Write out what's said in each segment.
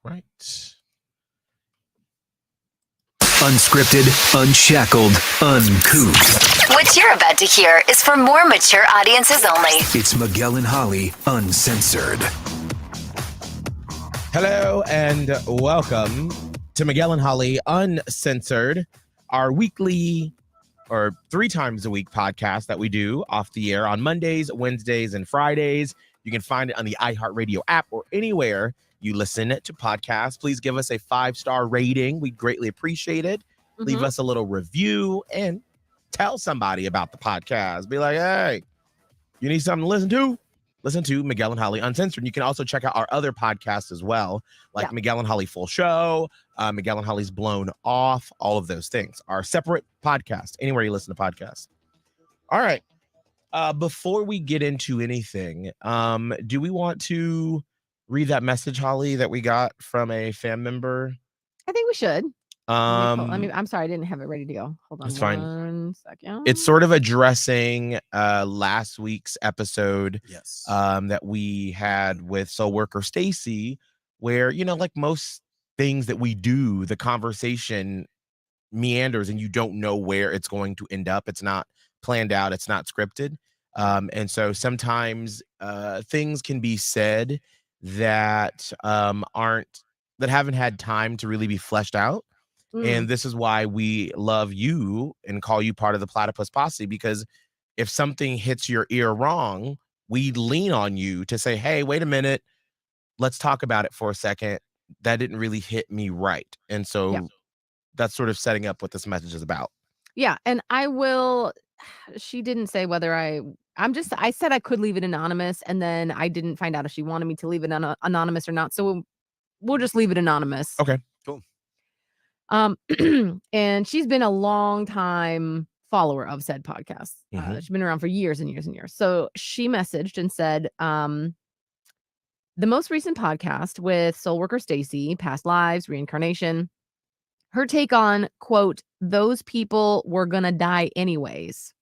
Right. Unscripted, unshackled, uncouth. What you're about to hear is for more mature audiences only. It's Miguel and Holly, Uncensored. Hello and welcome to Miguel and Holly, Uncensored, our weekly or 3 times a week podcast that we do off the air on Mondays, Wednesdays, and Fridays. You can find it on the iHeartRadio app or anywhere you listen to podcasts. Please give us a 5-star rating. We'd greatly appreciate it. Leave us a little review and tell somebody about the podcast. Be like, hey, you need something to listen to? Listen to Miguel and Holly Uncensored. You can also check out our other podcasts as well, like Miguel and Holly Full Show, Miguel and Holly's Blown Off, all of those things are separate podcasts, anywhere you listen to podcasts. All right. Before we get into anything, do we want to read that message, Holly, that we got from a fan member? I think we should. I'm sorry, I didn't have it ready to go. Hold on one second. It's sort of addressing last week's episode that we had with soul worker Stacy, where, like most things that we do, the conversation meanders and you don't know where it's going to end up. It's not planned out. It's not scripted. And so sometimes things can be said that haven't had time to really be fleshed out. And this is why we love you and call you part of the Platypus Posse, because if something hits your ear wrong, we lean on you to say, hey, wait a minute, let's talk about it for a second. That didn't really hit me right. And so that's sort of setting up what this message is about. Yeah. And she didn't say whether I said I could leave it anonymous, and then I didn't find out if she wanted me to leave it anonymous or not. So we'll just leave it anonymous. Okay, cool. And she's been a long time follower of said podcast. She's been around for years and years and years. So she messaged and said, the most recent podcast with soul worker Stacy, past lives, reincarnation, her take on, quote, those people were gonna die anyways.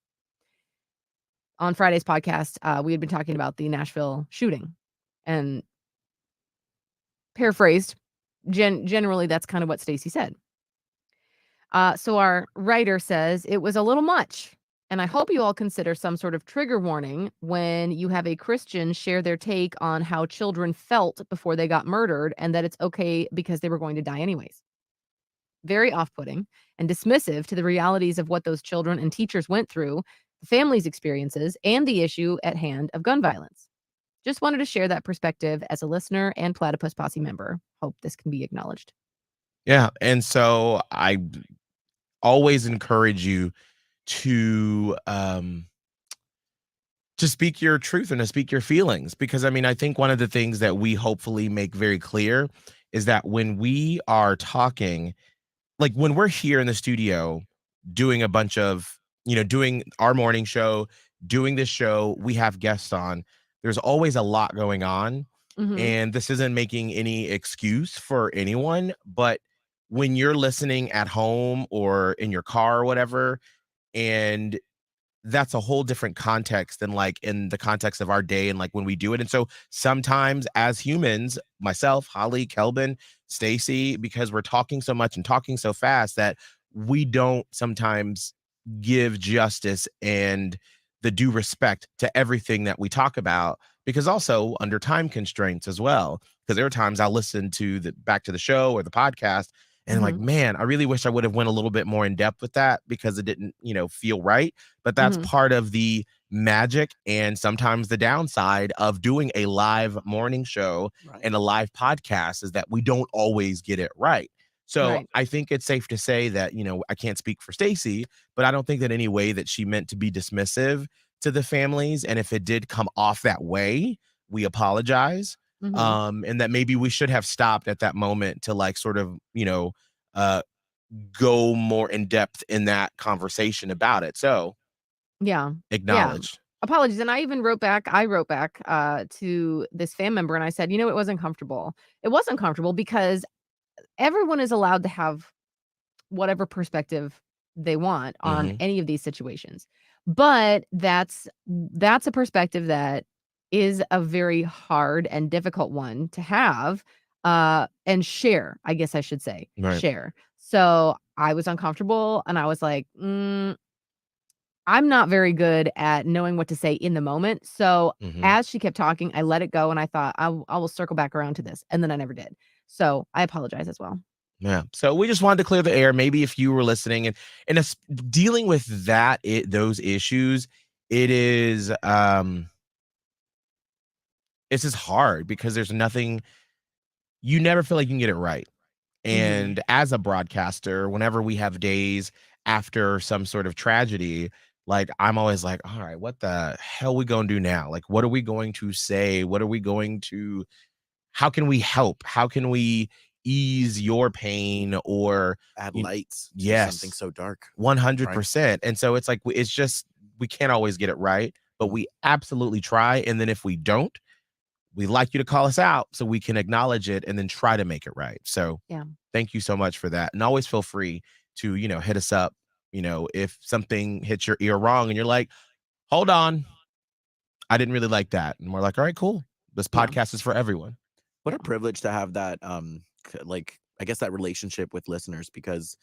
On Friday's podcast, we had been talking about the Nashville shooting, and paraphrased, generally that's kind of what Stacy said. So our writer says it was a little much, and I hope you all consider some sort of trigger warning when you have a Christian share their take on how children felt before they got murdered, and that it's okay because they were going to die anyways. Very off-putting and dismissive to the realities of what those children and teachers went through, the family's experiences, and the issue at hand of gun violence. Just wanted to share that perspective as a listener and Platypus Posse member. Hope this can be acknowledged. Yeah, and so I always encourage you to speak your truth and to speak your feelings, because I think one of the things that we hopefully make very clear is that when we are talking, like when we're here in the studio doing a bunch of, doing our morning show, doing this show, we have guests on, there's always a lot going on. And this isn't making any excuse for anyone, but when you're listening at home or in your car or whatever, and that's a whole different context than like in the context of our day and like when we do it. And so sometimes as humans, myself, Holly, Kelbin, Stacy, because we're talking so much and talking so fast that we don't sometimes give justice and the due respect to everything that we talk about, because also under time constraints as well. Because there are times I'll listen to back to the show or the podcast and I'm like, man, I really wish I would have went a little bit more in depth with that because it didn't, feel right. But that's part of the magic and sometimes the downside of doing a live morning show and a live podcast is that we don't always get it right. So I think it's safe to say that, I can't speak for Stacy, but I don't think that any way that she meant to be dismissive to the families. And if it did come off that way, we apologize. And that maybe we should have stopped at that moment to like sort of, go more in depth in that conversation about it. So acknowledge. Apologies. And I wrote back to this fan member and I said, it wasn't comfortable. It wasn't comfortable because everyone is allowed to have whatever perspective they want on any of these situations. But that's a perspective that is a very hard and difficult one to have and share, I guess I should say, Right. share. So I was uncomfortable and I was like, I'm not very good at knowing what to say in the moment. So Mhm. as she kept talking, I let it go and I thought, I will circle back around to this. And then I never did. So I apologize as well. Yeah. So we just wanted to clear the air. Maybe if you were listening and dealing with those issues, it is it's just hard because there's nothing, you never feel like you can get it right. And as a broadcaster, whenever we have days after some sort of tragedy, like I'm always like, all right, what the hell we gonna do now? Like, what are we going to say? What are we going to, how can we help? How can we ease your pain or Add you- lights to yes, something so dark. 100%. And so it's like, it's just, we can't always get it right, but we absolutely try. And then if we don't, we'd like you to call us out so we can acknowledge it and then try to make it right. So Yeah. thank you so much for that. And always feel free to, hit us up, if something hits your ear wrong and you're like, hold on, I didn't really like that. And we're like, all right, cool. This Yeah. podcast is for everyone. What a privilege to have that, like, I guess that relationship with listeners, because,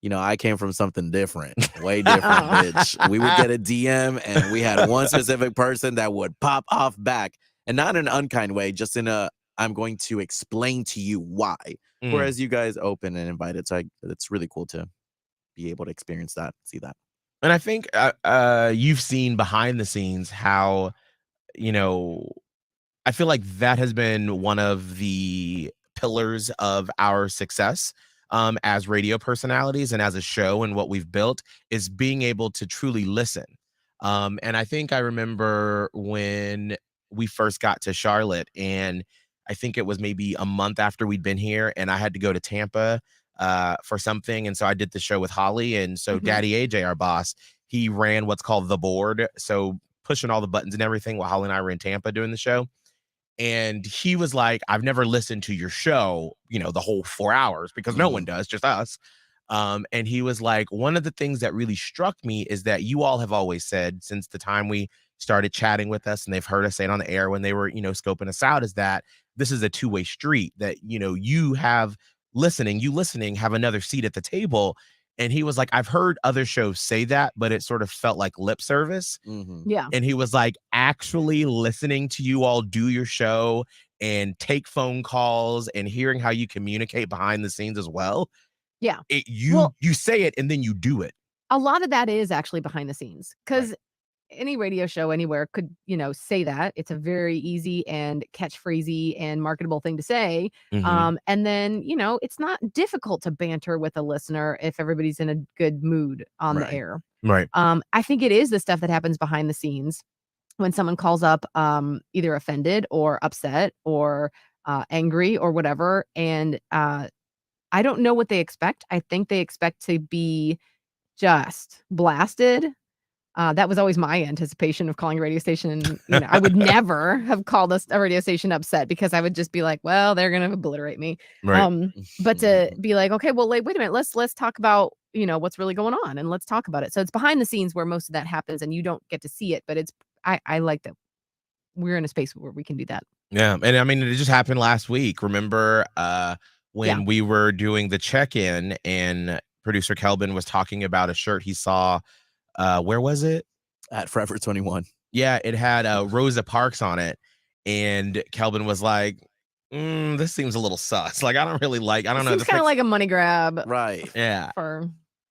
I came from something different, way different, bitch. We would get a DM and we had one specific person that would pop off back, and not in an unkind way, just in a, I'm going to explain to you why. Whereas you guys open and invited. So it's really cool to be able to experience that, see that. And I think you've seen behind the scenes how, I feel like that has been one of the pillars of our success as radio personalities and as a show, and what we've built is being able to truly listen. And I think I remember when we first got to Charlotte, and I think it was maybe a month after we'd been here, and I had to go to Tampa for something. And so I did the show with Holly. And so Daddy AJ, our boss, he ran what's called the board. So pushing all the buttons and everything while Holly and I were in Tampa doing the show. And he was like, I've never listened to your show, the whole 4 hours, because no one does, just us. And he was like, one of the things that really struck me is that you all have always said since the time we started chatting with us, and they've heard us say it on the air when they were, scoping us out, is that this is a two-way street, that, you have you listening have another seat at the table. And he was like, I've heard other shows say that, but it sort of felt like lip service. Yeah. And he was like, actually listening to you all do your show and take phone calls and hearing how you communicate behind the scenes as well. Yeah. You say it and then you do it. A lot of that is actually behind the scenes, because any radio show anywhere could, say that. It's a very easy and catchphrasey and marketable thing to say. And then, it's not difficult to banter with a listener if everybody's in a good mood on the air. Right. I think it is the stuff that happens behind the scenes when someone calls up either offended or upset or angry or whatever. And I don't know what they expect. I think they expect to be just blasted. That was always my anticipation of calling a radio station. And, I would never have called a radio station upset, because I would just be like, well, they're going to obliterate me. Right. But to be like, okay, well, wait a minute. Let's talk about, what's really going on, and let's talk about it. So it's behind the scenes where most of that happens, and you don't get to see it, but I like that we're in a space where we can do that. Yeah. And I mean, it just happened last week. Remember when we were doing the check-in and producer Kelbin was talking about a shirt he saw, where was it? At Forever 21. Yeah, it had Rosa Parks on it, and Kelvin was like, this seems a little sus. Like, I don't know. Seems kind of like a money grab. Right. Yeah.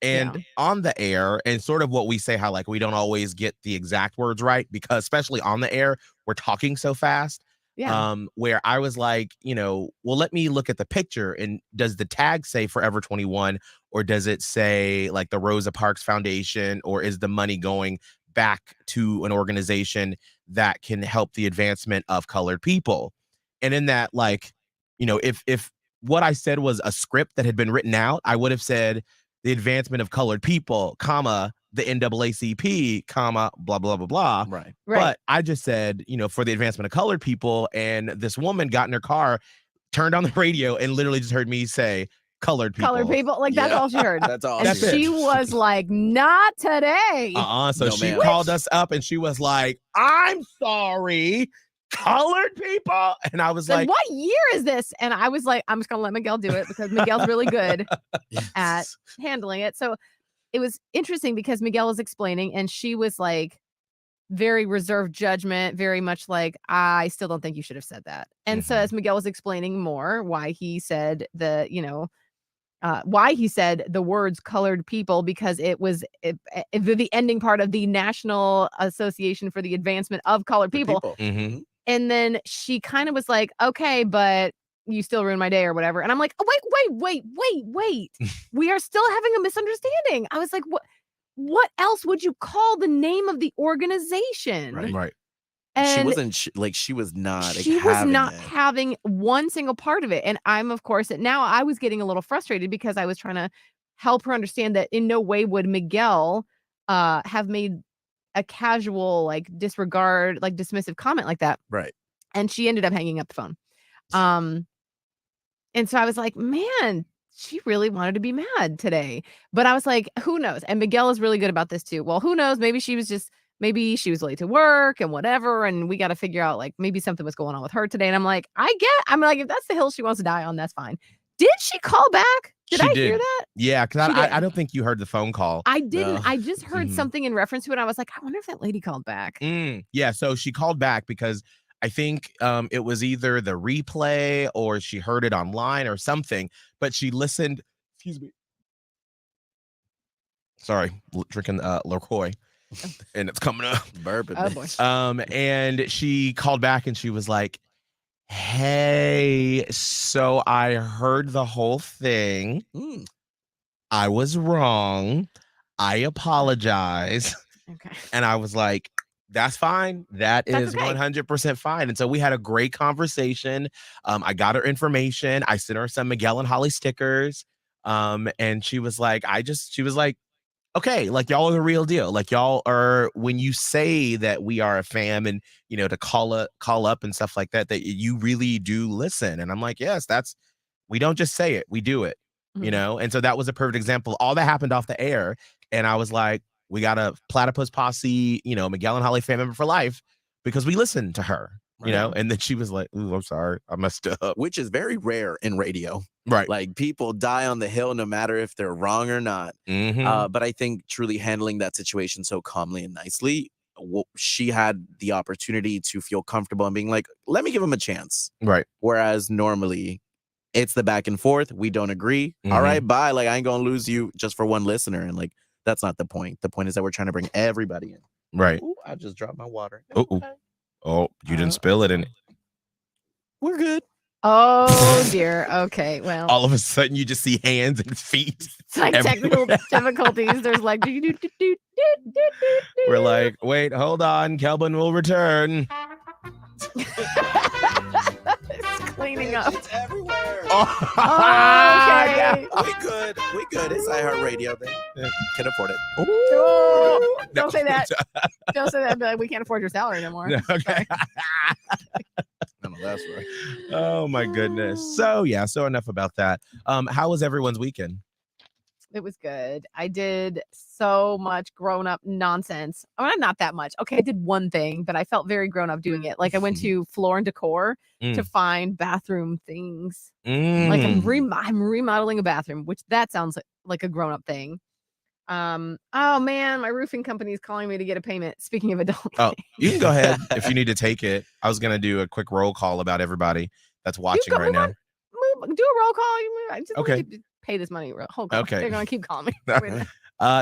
And on the air, and sort of what we say, how like we don't always get the exact words right, because especially on the air, we're talking so fast. Yeah. Where I was like, well, let me look at the picture, and does the tag say Forever 21, or does it say like the Rosa Parks Foundation, or is the money going back to an organization that can help the advancement of colored people? And in that, like, if what I said was a script that had been written out, I would have said the advancement of colored people, comma, the NAACP, comma, blah, blah, blah, blah. Right. But I just said, for the advancement of colored people. And this woman got in her car, turned on the radio, and literally just heard me say colored people. Colored people. Like, that's all she heard. That's all. And she was like, not today. So No, she ma'am. called us up and she was like, I'm sorry. colored people. And I was Said, like, what year is this? And I was like, I'm just gonna let Miguel do it because Miguel's really good at handling it. So it was interesting because Miguel was explaining and she was like very reserved judgment, very much like, I still don't think you should have said that. And so as Miguel was explaining more why he said why he said the words colored people, because it was the ending part of the National Association for the Advancement of Colored People. Mm-hmm. And then she kind of was like, okay, but you still ruined my day or whatever. And I'm like, oh, wait. We are still having a misunderstanding. I was like, what else would you call the name of the organization? Right. And she was not having one single part of it. And I'm, of course, now I was getting a little frustrated because I was trying to help her understand that in no way would Miguel have made a casual, like, disregard, like, dismissive comment like that. Right. And she ended up hanging up the phone. And so I was like, man, she really wanted to be mad today. But I was like, who knows? And Miguel is really good about this too. Well, who knows? Maybe she was late to work and whatever. And we got to figure out, like, maybe something was going on with her today. And I'm like, if that's the hill she wants to die on, that's fine. Did she call back? Did I hear that? Yeah, because I don't think you heard the phone call. I didn't. No. I just heard something in reference to it. I was like, I wonder if that lady called back. Yeah, so she called back because I think it was either the replay or she heard it online or something, but she listened. Excuse me. Sorry, drinking LaCroix, and it's coming up. Bourbon. Oh boy. And she called back and she was like, hey, so I heard the whole thing. I was wrong. I apologize. Okay. And I was like, that's fine. That's okay. 100% fine. And so we had a great conversation. I got her information. I sent her some Miguel and Holly stickers. And she was like, okay, like, y'all are the real deal. Like, y'all are, when you say that we are a fam and, to call up and stuff like that, that you really do listen. And I'm like, yes, we don't just say it, we do it, And so that was a perfect example. All that happened off the air. And I was like, we got a Platypus Posse, Miguel and Holly fan member for life because we listened to her, and then she was like, ooh, I'm sorry, I messed up. Which is very rare in radio. Right. Like, people die on the hill no matter if they're wrong or not. But I think truly handling that situation so calmly and nicely, she had the opportunity to feel comfortable and being like, let me give him a chance. Right. Whereas normally it's the back and forth. We don't agree. All right, bye. Like, I ain't going to lose you just for one listener. And like, that's not the point. The point is that we're trying to bring everybody in. Right. Ooh, I just dropped my water. Oh, you didn't spill it in it. We're good. Oh dear. Okay. Well, all of a sudden you just see hands and feet. It's like technical difficulties. There's like we're like, wait, hold on. Kelbin will return. It's cleaning up. It's everywhere. Okay. Yeah. We good. It's iHeartRadio. They can afford it. Oh, don't say that. Don't say that. Be like, we can't afford your salary no more. Okay. No, that's right. Oh my goodness. So enough about that. How was everyone's weekend? It was good. I did so much grown-up nonsense. Oh, not that much. Okay, I did one thing, but I felt very grown-up doing it. Like, I went to Floor and Decor to find bathroom things. Like, I'm remodeling a bathroom, which that sounds like a grown-up thing. Oh man, my roofing company is calling me to get a payment. Speaking of adult. Oh, you can go ahead if you need to take it. I was gonna do a quick roll call about everybody that's watching right now. Do a roll call. I just okay. Pay this money. Hold on. Okay. They're gonna keep calling me.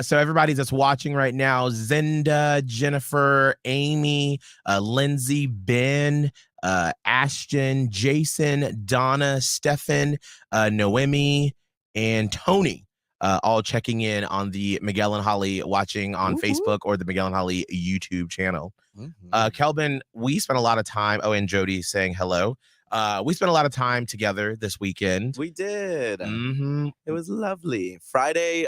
So everybody that's watching right now: Zinda, Jennifer, Amy, Lindsay, Ben, Ashton, Jason, Donna, Stefan, Noemi, and Tony. All checking in on the Miguel and Holly watching on Facebook or the Miguel and Holly YouTube channel. Kelbin, we spent a lot of time. Oh, and Jody saying hello. We spent a lot of time together this weekend. We did. It was lovely. Friday,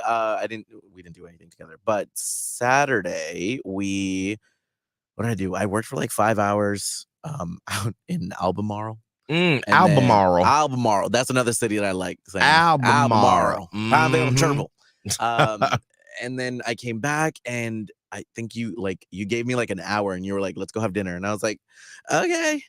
we didn't do anything together. But Saturday, what did I do? I worked for like 5 hours out in Albemarle. Albemarle. That's another city that I like saying. Albemarle. And then I came back and I think you gave me like an hour and you were like, let's go have dinner. And I was like, okay.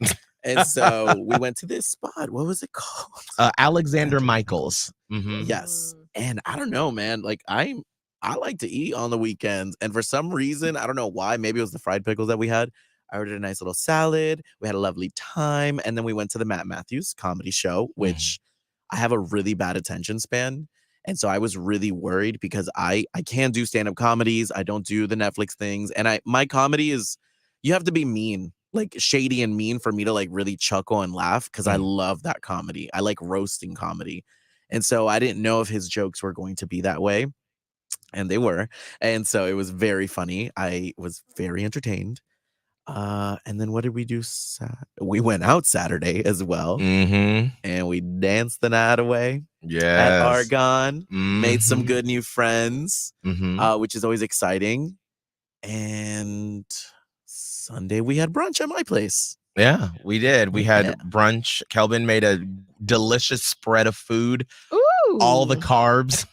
And so we went to this spot. What was it called? Alexander Michaels. Yes. And I don't know, man. Like I like to eat on the weekends. And for some reason, I don't know why, maybe it was the fried pickles that we had. I ordered a nice little salad. We had a lovely time. And then we went to the Matt Matthews comedy show, which I have a really bad attention span. And so I was really worried because I can't do stand-up comedies. I don't do the Netflix things. And my comedy is, you have to be mean, like shady and mean for me to like really chuckle and laugh, because I love that comedy. I like roasting comedy. And so I didn't know if his jokes were going to be that way. And they were. And so it was very funny. I was very entertained. And then what did we do? We went out Saturday as well. And we danced the night away. At Argonne. Made some good new friends, which is always exciting. And Sunday we had brunch at my place. Yeah, we did. We had brunch. Kelbin made a delicious spread of food. Ooh. All the carbs.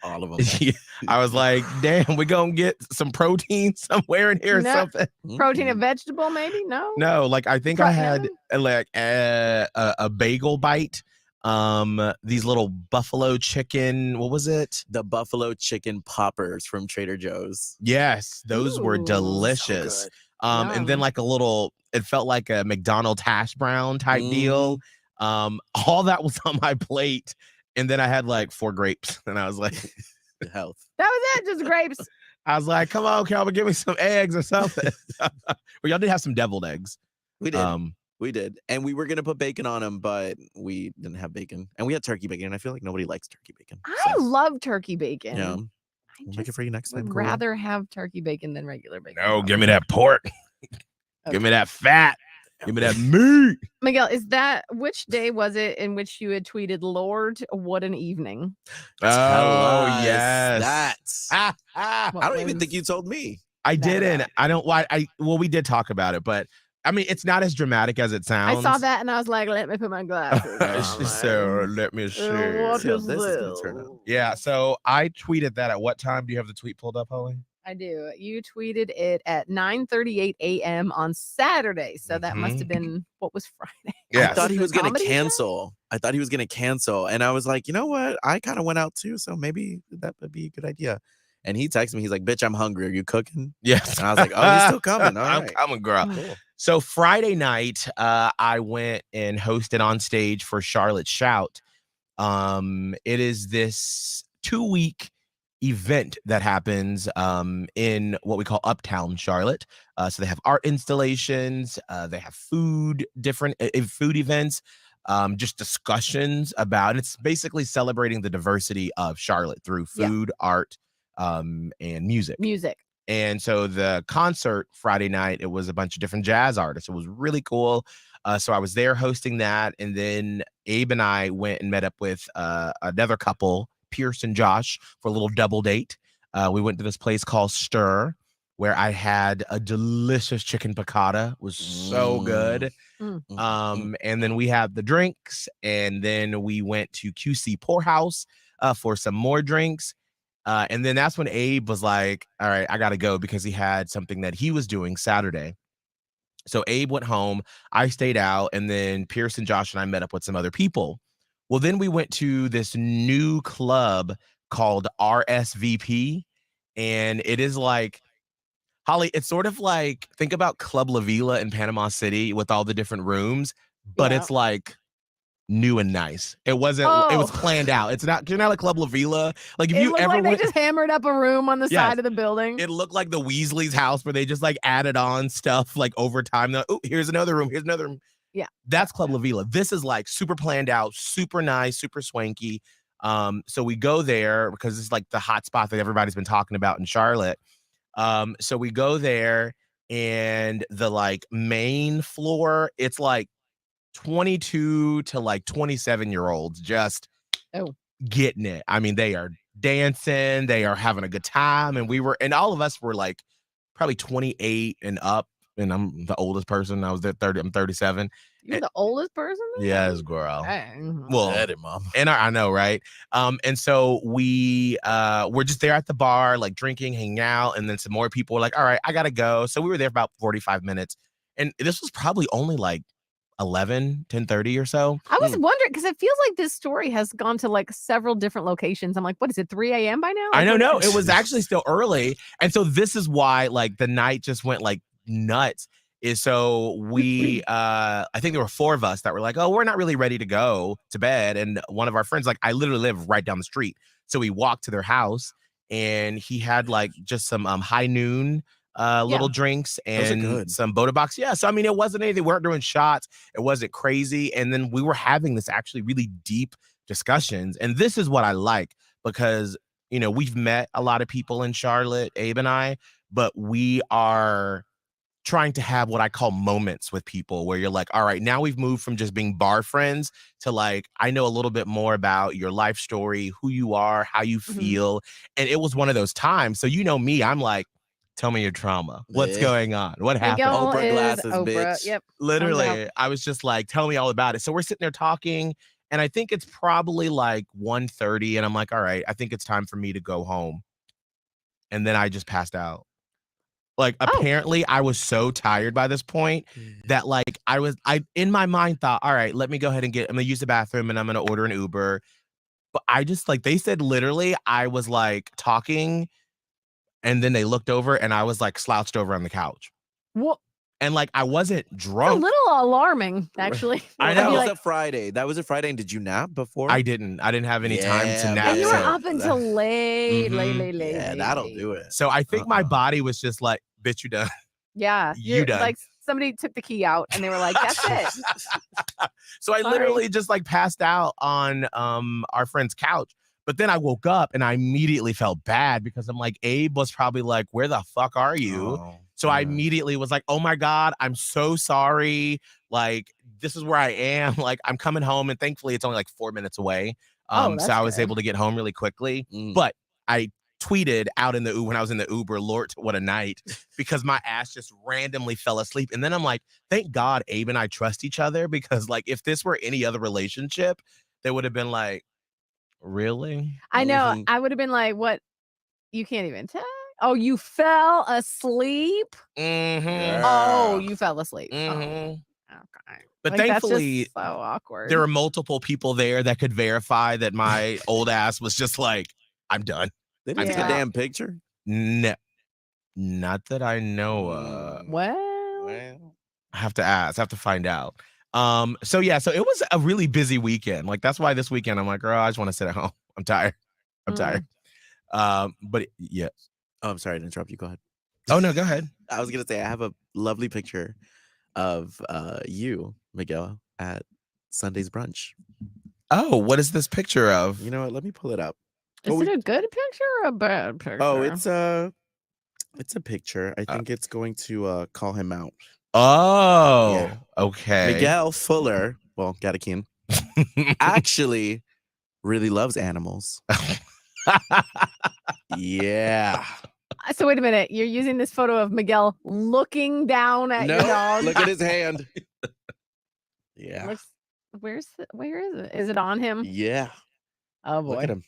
All of them. I was like, damn, we gonna get some protein somewhere in here or something. Protein and vegetable, maybe? No, like I think I had like a bagel bite. These little buffalo chicken, what was it? The buffalo chicken poppers from Trader Joe's. Yes, those were delicious. So and then like a little, it felt like a McDonald's hash brown type deal. All that was on my plate. And then I had like 4 grapes, and I was like, health. That was it, just grapes. I was like, come on, Calvin, give me some eggs or something. Well, y'all did have some deviled eggs. We did. We did. And we were going to put bacon on them, but we didn't have bacon. And we had turkey bacon. And I feel like nobody likes turkey bacon. I love turkey bacon. Yeah. We'll make it for you next time. I'd rather have turkey bacon than regular bacon. No, give me that pork. Give me that fat. Give me that meat. Miguel, which day was it in which you had tweeted, Lord, what an evening? Oh, yes. That's. I don't even think you told me. I didn't. I don't. Well, we did talk about it, but I mean, it's not as dramatic as it sounds. I saw that and I was like, let me put my glasses on. So let me see. What is this is gonna this? turn out. Yeah. So I tweeted that at what time? Do you have the tweet pulled up, Holly? I do. You tweeted it at 9:38 a.m. on Saturday. So that must have been what was Friday. Yeah. I thought he was going to Comedy show? cancel. I thought he was going to cancel. And I was like, you know what? I kind of went out too. So maybe that would be a good idea. And he texted me. He's like, bitch, I'm hungry. Are you cooking? Yes. And I was like, oh, he's still coming. All I'm right. coming, girl. Cool. So Friday night, I went and hosted on stage for Charlotte Shout. It is this 2-week event that happens in what we call Uptown Charlotte. So they have art installations, they have different food events, just discussions about, and it's basically celebrating the diversity of Charlotte through food, art, and music. And so the concert Friday night, it was a bunch of different jazz artists. It was really cool. So I was there hosting that. And then Abe and I went and met up with another couple, Pierce and Josh, for a little double date. We went to this place called Stir, where I had a delicious chicken piccata. It was so good. And then we had the drinks, and then we went to QC Poorhouse for some more drinks. And then that's when Abe was like, all right, I got to go, because he had something that he was doing Saturday. So Abe went home, I stayed out, and then Pierce and Josh and I met up with some other people. Well, then we went to this new club called RSVP, and it is like, Holly, it's sort of like, think about Club La Vila in Panama City with all the different rooms, but it's like new and nice. It wasn't, it was planned out. It's not, you're not like Club La Vila. Like if you ever like they just hammered up a room on the side of the building. It looked like the Weasley's house where they just like added on stuff like over time. Oh, here's another room. Here's another room. Yeah. That's Club La Vila. This is like super planned out, super nice, super swanky. So we go there because it's like the hot spot that everybody's been talking about in Charlotte. So we go there, and the like main floor, it's like 22 to like 27-year-olds just getting it. I mean, they are dancing, they are having a good time. And all of us were like probably 28 and up. And I'm the oldest person. I was there 30. I'm 37. You're the oldest person there? Yes, girl. Dang. Well, Get it, mom. and I know, right? And so we're just there at the bar, like drinking, hanging out, and then some more people were like, all right, I gotta go. So we were there for about 45 minutes. And this was probably only like 10:30 or so. I was wondering because it feels like this story has gone to like several different locations. I'm like, what is it, 3 a.m. by now? I Like, know, what- no, it was actually still early. And so this is why like the night just went like nuts. Is so we I think there were 4 of us that were like, oh, we're not really ready to go to bed. And one of our friends, like, I literally live right down the street. So we walked to their house and he had like just some high noon little drinks Those are and good. some Boda Box. Yeah. So I mean, it wasn't anything. We weren't doing shots. It wasn't crazy. And then we were having this actually really deep discussions. And this is what I like because, you know, we've met a lot of people in Charlotte, Abe and I, but we are trying to have what I call moments with people where you're like, all right, now we've moved from just being bar friends to like, I know a little bit more about your life story, who you are, how you feel. And it was one of those times. So you know me, I'm like, tell me your trauma. What's Yeah. going on? What happened? Miguel Oprah is glasses, Oprah. bitch. Yep. Literally, I was just like, tell me all about it. So we're sitting there talking, and I think it's probably like 1:30, and I'm like, all right, I think it's time for me to go home. And then I just passed out. Like, apparently I was so tired by this point that like I in my mind thought, all right, let me go ahead and I'm gonna use the bathroom and I'm gonna order an Uber. But I just like they said literally I was like talking and then they looked over and I was like slouched over on the couch. What? And like I wasn't A drunk. little alarming, actually. I That know. was Like, a Friday. That was a Friday. And did you nap before? I didn't have any time to Yeah, nap. and you were so- up until late, late. Yeah, that'll do it. So I think my body was just like, bitch, you done. Yeah. You you're- done. Like somebody took the key out and they were like, that's it. So I Sorry. literally just like passed out on our friend's couch. But then I woke up and I immediately felt bad because I'm like, Abe was probably like, where the fuck are you? Oh, So I yeah. immediately was like, oh my God, I'm so sorry. Like, this is where I am. Like, I'm coming home. And thankfully, it's only like 4 minutes away. So that's I was good. able to get home really quickly. Mm. But I tweeted out in the Uber when I was in the Uber, Lord, what a night, because my ass just randomly fell asleep. And then I'm like, thank God Abe and I trust each other because, like, if this were any other relationship, they would have been like, really? I know. Mhm. I would have been like, what? You can't even tell. Oh, you fell asleep? Mm-hmm. Yeah. Oh, you fell asleep. Mm-hmm. Oh, okay. But Like, that's thankfully, just so awkward. there were multiple people there that could verify that my old ass was just like, I'm done. They didn't take Yeah. a damn picture. No, not that I know of. Well, Well, I have to ask. I have to find out. So yeah, so it was a really busy weekend. Like that's why this weekend I'm like, girl, I just want to sit at home. I'm tired. I'm tired. But yeah. oh, I'm sorry to interrupt you. Go ahead. Oh no, go ahead. I was gonna say I have a lovely picture of you, Miguel, at Sunday's brunch. Oh, what is this picture of? You know what? Let me pull it up. is Oh, it a good picture or a bad picture? Oh, it's a picture. I think it's going to call him out. Oh, Yeah. okay. Miguel Fuller, well, Gatakin, actually really loves animals. Yeah. So wait a minute. You're using this photo of Miguel looking down at your dog. Look at his hand. Yeah. Where is it? Is it on him? Yeah. Oh boy. Look at him.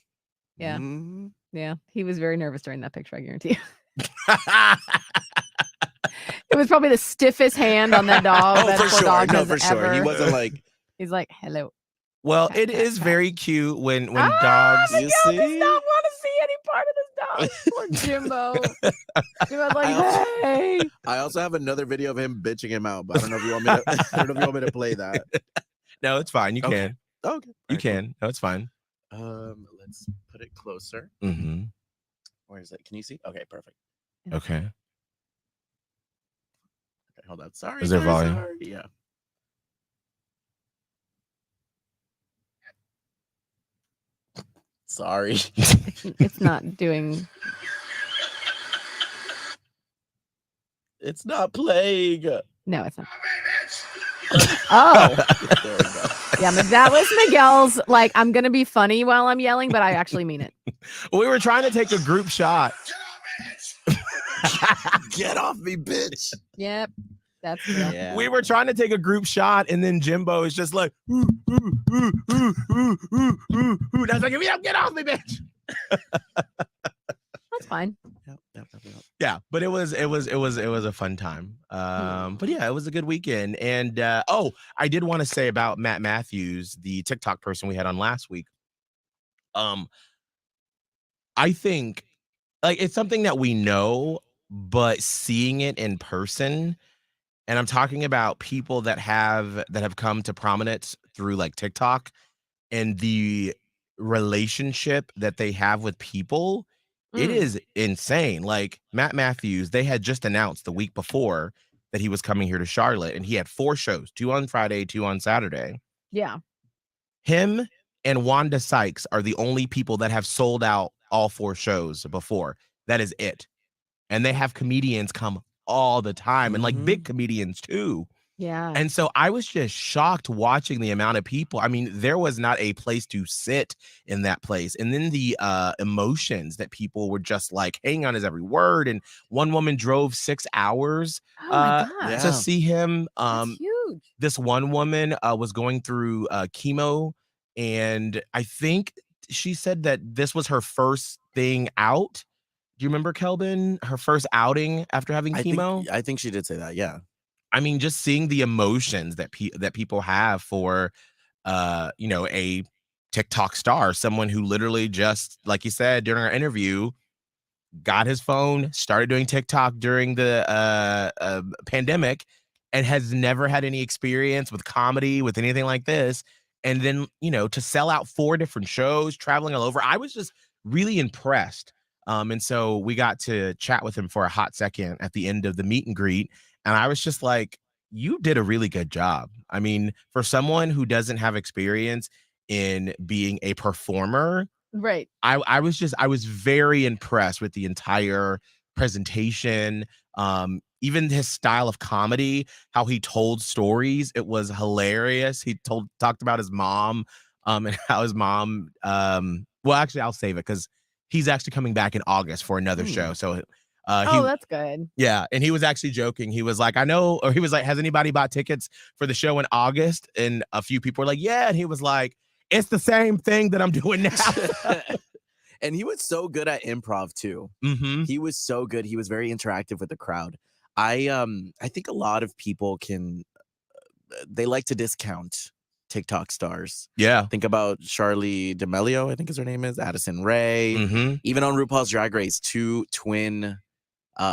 Yeah. Mhm. Yeah. He was very nervous during that picture, I guarantee you. It was probably the stiffest hand on that dog. Oh, that for poor sure. dog No, has for sure. He ever- wasn't like, He's like, hello. Well, Pat, it pat, is pat. very cute when you dogs. Miguel does see? not want to see any part of this dog. Poor Jimbo. Jimbo's like, I hey. I also have another video of him bitching him out, but I don't know if you want me to, I don't know if you want me to play that. No, it's fine. You Okay. can. Okay. You Alright, cool. can. No, it's fine. Let's put it closer. Mm-hmm. Where is it? Can you see? Okay, perfect. Okay. Okay, hold on. Sorry. Is there sorry, volume? sorry. Yeah. Sorry. It's not doing. It's not playing. No, it's not. Oh, There we go. yeah. That was Miguel's. Like, I'm gonna be funny while I'm yelling, but I actually mean it. We were trying to take a group shot. Get off me, bitch. Yep. That's true. Yeah. We were trying to take a group shot, and then Jimbo is just like, ooh, ooh, ooh, ooh, ooh, ooh, ooh, ooh. And I was like, get off me, bitch. That's fine. Yep. Yeah, but it was a fun time. But yeah, it was a good weekend. And I did want to say about Matt Matthews, the TikTok person we had on last week. I think like it's something that we know, but seeing it in person, and I'm talking about people that have come to prominence through like TikTok and the relationship that they have with people, it is insane. Like Matt Matthews, they had just announced the week before that he was coming here to Charlotte, and he had 4 shows, 2 on Friday, 2 on Saturday. Yeah. Him and Wanda Sykes are the only people that have sold out all 4 shows before. That is it. And they have comedians come all the time, and like big comedians too. Yeah. And so I was just shocked watching the amount of people. I mean, there was not a place to sit in that place. And then the emotions that people were just like hanging on his every word. And one woman drove 6 hours Oh my gosh. to see him. That's huge. This one woman was going through chemo, and I think she said that this was her first thing out. Do you remember, Kelbin? Her first outing after having chemo? I think she did say that. Yeah. I mean, just seeing the emotions that people have for, a TikTok star, someone who literally just, like you said during our interview, got his phone, started doing TikTok during the pandemic, and has never had any experience with comedy, with anything like this. And then, to sell out 4 different shows, traveling all over, I was just really impressed. And so we got to chat with him for a hot second at the end of the meet and greet. And I was just like, you did a really good job. I mean, for someone who doesn't have experience in being a performer, Right. I was very impressed with the entire presentation. Even his style of comedy, how he told stories, it was hilarious. He talked about his mom, and how his mom, well, actually, I'll save it because he's actually coming back in August for another show. So, That's good. yeah, and he was actually joking. He was like, I know, or he was like, has anybody bought tickets for the show in August? And a few people were like, yeah. And he was like, it's the same thing that I'm doing now. And he was so good at improv too. He was so good. He was very interactive with the crowd. I think a lot of people they like to discount TikTok stars. Yeah. Think about Charlie D'Amelio, I think is her name is, Addison Rae. Even on RuPaul's Drag Race, 2 twin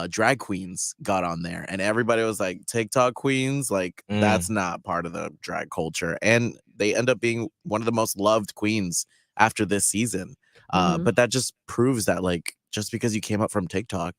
drag queens got on there, and everybody was like, TikTok queens, like that's not part of the drag culture. And they end up being one of the most loved queens after this season. But that just proves that, like, just because you came up from TikTok,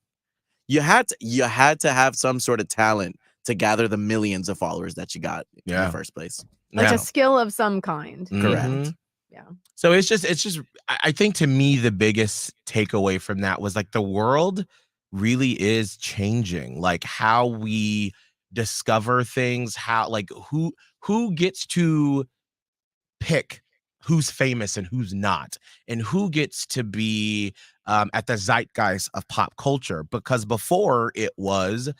you had to have some sort of talent to gather the millions of followers that you got in the first place. Like a skill of some kind. Correct. Yeah. So it's just I think to me the biggest takeaway from that was like the world really is changing, like how we discover things, how like who gets to pick who's famous and who's not, and who gets to be at the zeitgeist of pop culture. Because before it was,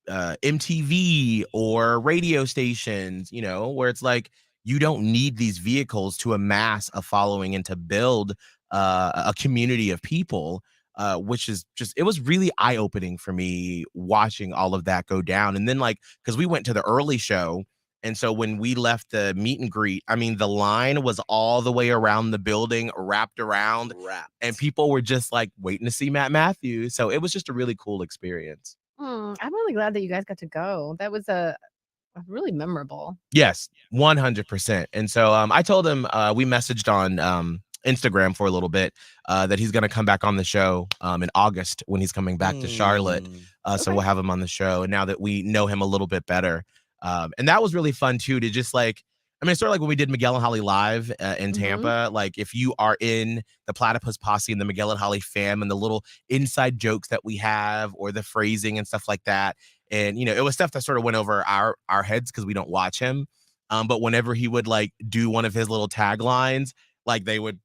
MTV or radio stations, where it's like you don't need these vehicles to amass a following and to build a community of people, which is just, it was really eye-opening for me watching all of that go down. And then like, because we went to the early show, and so when we left the meet and greet, I mean, the line was all the way around the building, wrapped around, and people were just like waiting to see Matt Matthews. So it was just a really cool experience. I'm really glad that you guys got to go. That was a really memorable. Yes, 100%. And so I told him, we messaged on Instagram for a little bit, that he's going to come back on the show in August when he's coming back to Charlotte. So we'll have him on the show. And now that we know him a little bit better, and that was really fun too, to just like, I mean, it's sort of like when we did Miguel and Holly live in Tampa. Like if you are in the Platypus Posse and the Miguel and Holly fam, and the little inside jokes that we have, or the phrasing and stuff like that. And, it was stuff that sort of went over our heads because we don't watch him. But whenever he would like do one of his little taglines, like they would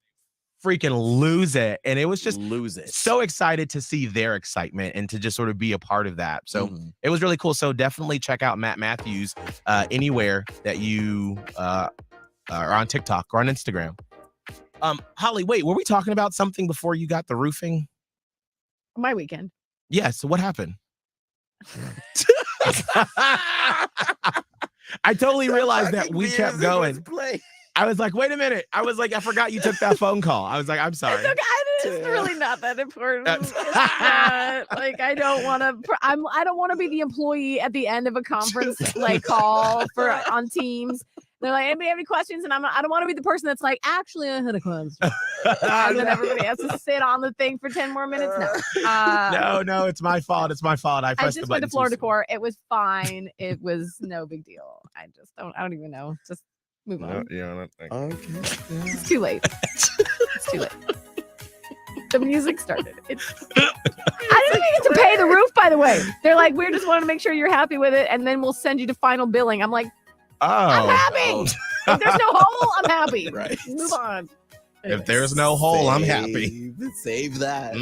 freaking lose it. And it was just lose it. so excited to see their excitement and to just sort of be a part of that. So it was really cool. So definitely check out Matt Matthews anywhere that you are on TikTok or on Instagram. Holly, wait, were we talking about something before you got the roofing? My weekend. Yeah, so what happened? I totally realized that we kept going. I was like, wait a minute. I was like, I forgot you took that phone call. I was like, I'm sorry. It's okay. It's really not that important. It's not, like, I don't want to. I don't want to be the employee at the end of a conference like call on Teams. They're like, anybody have any questions? And I don't want to be the person that's like, actually, I had a question. And then everybody has to sit on the thing for 10 more minutes. No, it's my fault. It's my fault. I pressed the just button. went to Florida Core. It was fine. It was no big deal. I don't even know. Just move on. Okay. It's too late. It's too late. The music started. I didn't even get to pay the roof, by the way. They're like, we just want to make sure you're happy with it, and then we'll send you to final billing. I'm like, I'm happy. If there's no hole, I'm happy. Right. Move on. If there's no hole, I'm happy. Save that.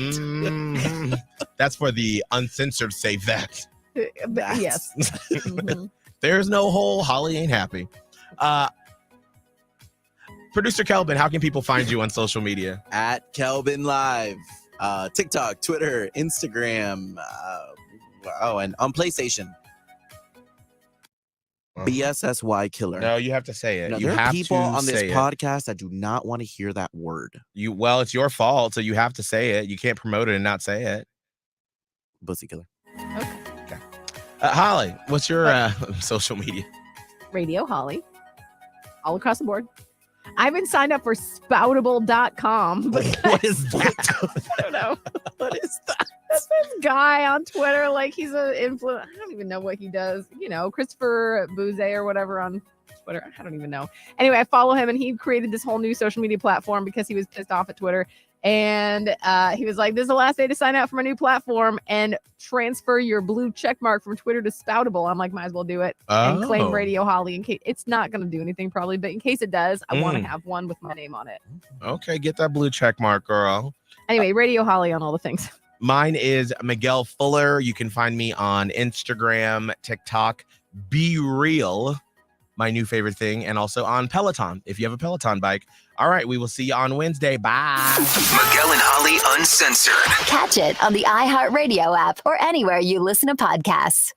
That's for the uncensored save that. Yes. There's no hole, Holly ain't happy. Producer Kelbin, how can people find you on social media? At Kelbin Live. TikTok, Twitter, Instagram. And on PlayStation. BSSY Killer. No, you have to say it. No, you there have are people to on this say podcast that do not want to hear that word. Well, it's your fault, so you have to say it. You can't promote it and not say it. Pussy Killer. Okay. Holly, what's your social media? Radio Holly. All across the board. I haven't signed up for spoutable.com. What is that? I don't know. What is that? That's this guy on Twitter, like he's an influencer. I don't even know what he does. Christopher Bouze or whatever on Twitter. I don't even know. Anyway, I follow him, and he created this whole new social media platform because he was pissed off at Twitter. And he was like, this is the last day to sign up for my new platform and transfer your blue check mark from Twitter to Spoutable. I'm like, might as well do it and claim Radio Holly in case it's not going to do anything probably, but in case it does, I want to have one with my name on it. Okay, get that blue check mark, girl. Anyway, Radio Holly on all the things. Mine is Miguel Fuller. You can find me on Instagram, TikTok, Be Real, my new favorite thing, and also on Peloton, if you have a Peloton bike. All right, we will see you on Wednesday. Bye. Miguel and Holly Uncensored. Catch it on the iHeartRadio app or anywhere you listen to podcasts.